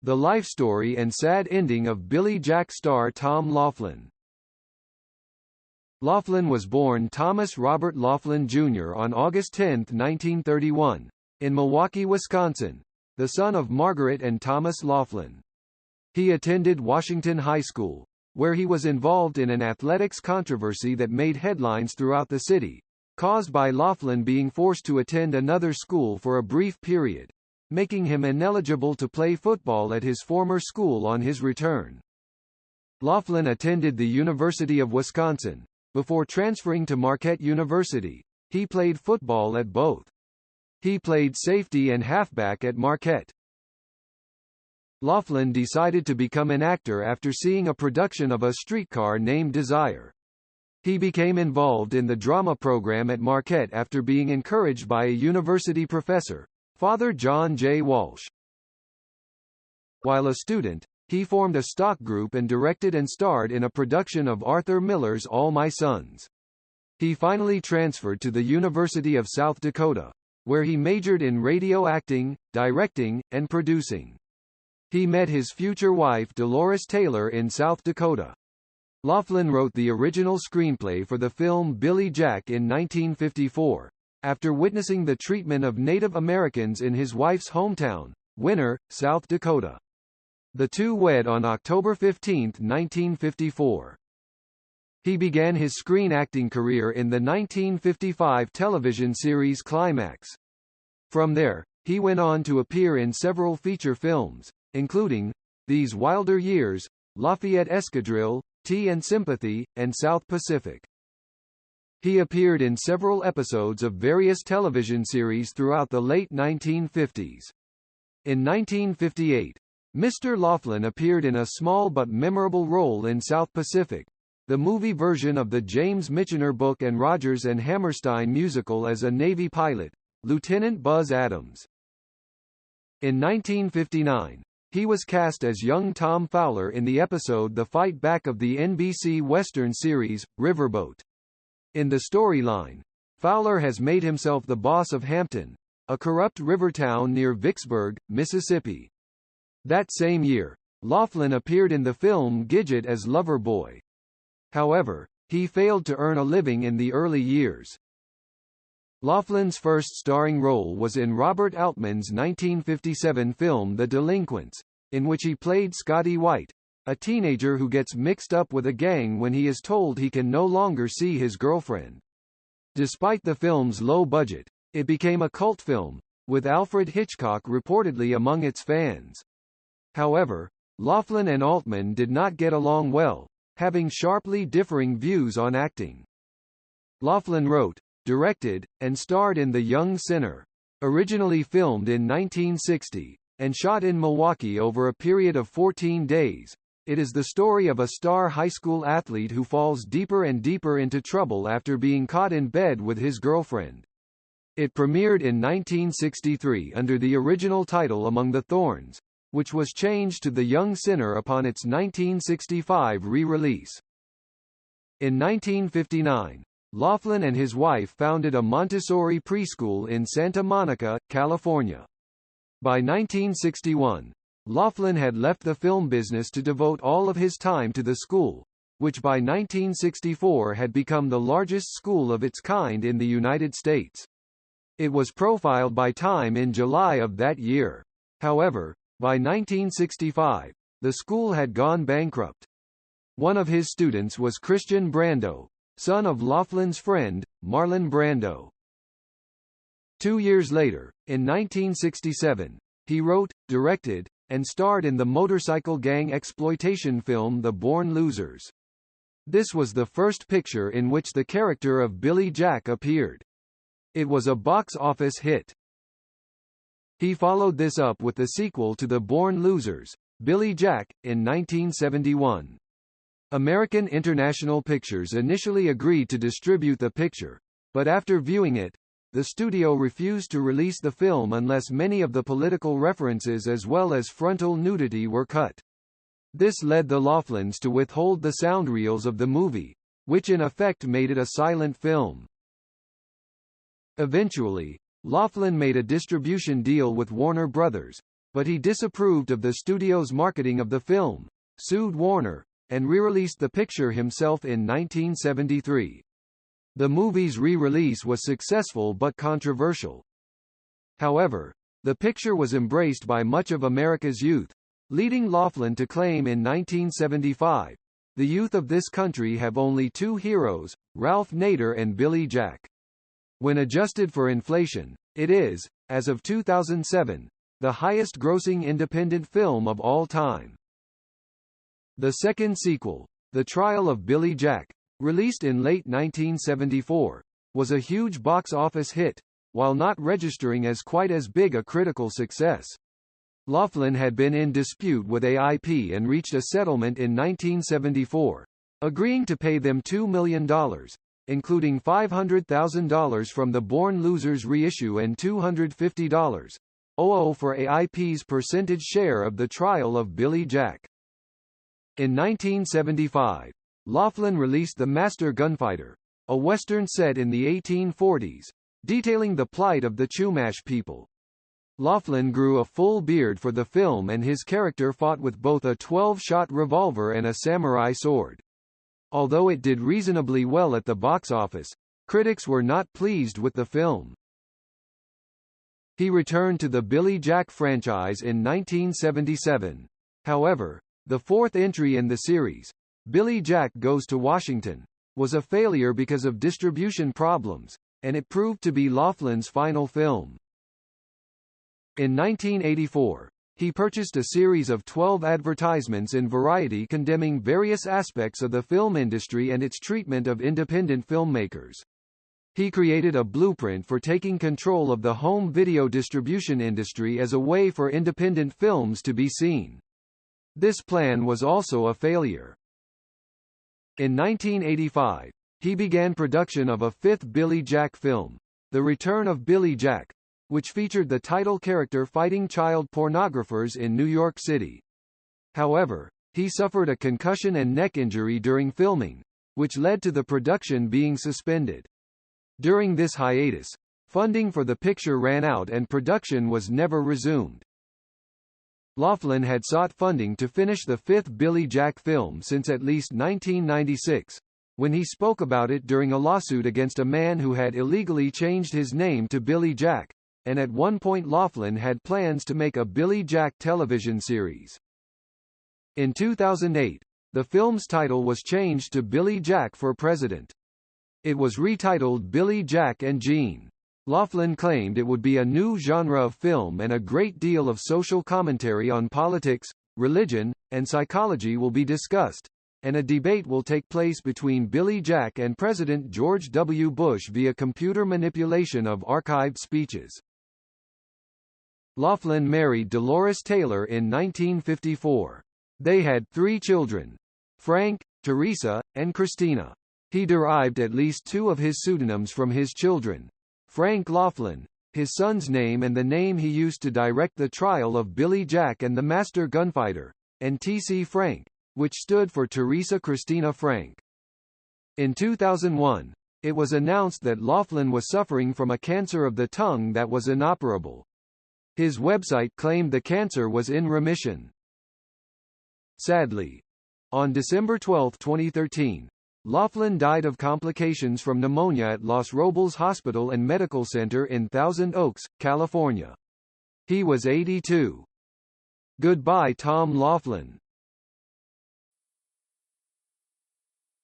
The life story and sad ending of Billy Jack star Tom Laughlin. Laughlin was born Thomas Robert Laughlin Jr. on August 10, 1931, in Milwaukee, Wisconsin, the son of Margaret and Thomas Laughlin. He attended Washington High School, where he was involved in an athletics controversy that made headlines throughout the city, caused by Laughlin being forced to attend another school for a brief period, making him ineligible to play football at his former school on his return. Laughlin attended the University of Wisconsin. Before transferring to Marquette University, he played football at both. He played safety and halfback at Marquette. Laughlin decided to become an actor after seeing a production of A Streetcar Named Desire. He became involved in the drama program at Marquette after being encouraged by a university professor, Father John J. Walsh. While a student, he formed a stock group and directed and starred in a production of Arthur Miller's All My Sons. He finally transferred to the University of South Dakota, where he majored in radio acting, directing, and producing. He met his future wife Dolores Taylor in South Dakota. Laughlin wrote the original screenplay for the film Billy Jack in 1954, after witnessing the treatment of Native Americans in his wife's hometown, Winner, South Dakota. The two wed on October 15, 1954. He began his screen acting career in the 1955 television series Climax. From there, he went on to appear in several feature films, including These Wilder Years, Lafayette Escadrille, Tea and Sympathy, and South Pacific. He appeared in several episodes of various television series throughout the late 1950s. In 1958, Mr. Laughlin appeared in a small but memorable role in South Pacific, the movie version of the James Michener book and Rodgers and Hammerstein musical, as a Navy pilot, Lieutenant Buzz Adams. In 1959, he was cast as young Tom Fowler in the episode The Fight Back of the NBC Western series, Riverboat. In the storyline, Fowler has made himself the boss of Hampton, a corrupt river town near Vicksburg, Mississippi. That same year, Laughlin appeared in the film Gidget as Loverboy. However, he failed to earn a living in the early years. Laughlin's first starring role was in Robert Altman's 1957 film The Delinquents, in which he played Scotty White, a teenager who gets mixed up with a gang when he is told he can no longer see his girlfriend. Despite the film's low budget, it became a cult film, with Alfred Hitchcock reportedly among its fans. However, Laughlin and Altman did not get along well, having sharply differing views on acting. Laughlin wrote, directed, and starred in The Young Sinner, originally filmed in 1960, and shot in Milwaukee over a period of 14 days. It is the story of a star high school athlete who falls deeper and deeper into trouble after being caught in bed with his girlfriend. It premiered in 1963 under the original title Among the Thorns, which was changed to The Young Sinner upon its 1965 re-release. In 1959, Laughlin and his wife founded a Montessori preschool in Santa Monica, California. By 1961, Laughlin had left the film business to devote all of his time to the school, which by 1964 had become the largest school of its kind in the United States. It was profiled by Time in July of that year. However, by 1965, the school had gone bankrupt. One of his students was Christian Brando, son of Laughlin's friend, Marlon Brando. 2 years later, in 1967, he wrote, directed, and starred in the motorcycle gang exploitation film The Born Losers. This was the first picture in which the character of Billy Jack appeared. It was a box office hit. He followed this up with the sequel to The Born Losers, Billy Jack, in 1971. American International Pictures initially agreed to distribute the picture, but after viewing it, the studio refused to release the film unless many of the political references as well as frontal nudity were cut. This led the Laughlins to withhold the sound reels of the movie, which in effect made it a silent film. Eventually, Laughlin made a distribution deal with Warner Brothers, but he disapproved of the studio's marketing of the film, sued Warner, and re-released the picture himself in 1973. The movie's re-release was successful but controversial. However, the picture was embraced by much of America's youth, leading Laughlin to claim in 1975, "The youth of this country have only two heroes, Ralph Nader and Billy Jack." When adjusted for inflation, it is, as of 2007, the highest-grossing independent film of all time. The second sequel, The Trial of Billy Jack, released in late 1974, was a huge box office hit, while not registering as quite as big a critical success. Laughlin had been in dispute with AIP and reached a settlement in 1974, agreeing to pay them $2 million, including $500,000 from the Born Losers reissue and $250,000 for AIP's percentage share of the trial of Billy Jack. In 1975, Laughlin released The Master Gunfighter, a Western set in the 1840s, detailing the plight of the Chumash people. Laughlin grew a full beard for the film and his character fought with both a 12-shot revolver and a samurai sword. Although it did reasonably well at the box office, critics were not pleased with the film. He returned to the Billy Jack franchise in 1977. However, the fourth entry in the series, Billy Jack Goes to Washington, was a failure because of distribution problems, and it proved to be Laughlin's final film. In 1984, he purchased a series of 12 advertisements in Variety condemning various aspects of the film industry and its treatment of independent filmmakers. He created a blueprint for taking control of the home video distribution industry as a way for independent films to be seen. This plan was also a failure. In 1985, he began production of a fifth Billy Jack film, The Return of Billy Jack, which featured the title character fighting child pornographers in New York City. However, he suffered a concussion and neck injury during filming, which led to the production being suspended. During this hiatus, funding for the picture ran out and production was never resumed. Laughlin had sought funding to finish the fifth Billy Jack film since at least 1996, when he spoke about it during a lawsuit against a man who had illegally changed his name to Billy Jack, and at one point Laughlin had plans to make a Billy Jack television series. In 2008, the film's title was changed to Billy Jack for President. It was retitled Billy Jack and Gene. Laughlin claimed it would be a new genre of film and a great deal of social commentary on politics, religion, and psychology will be discussed, and a debate will take place between Billy Jack and President George W. Bush via computer manipulation of archived speeches. Laughlin married Dolores Taylor in 1954. They had 3 children: Frank, Teresa, and Christina. He derived at least 2 of his pseudonyms from his children: Frank Laughlin, his son's name and the name he used to direct the trial of Billy Jack and the Master Gunfighter, and T.C. Frank, which stood for Teresa Christina Frank. In 2001, it was announced that Laughlin was suffering from a cancer of the tongue that was inoperable. His website claimed the cancer was in remission. Sadly, on December 12, 2013, Laughlin died of complications from pneumonia at Los Robles Hospital and Medical Center in Thousand Oaks, California. He was 82. Goodbye, TomLaughlin.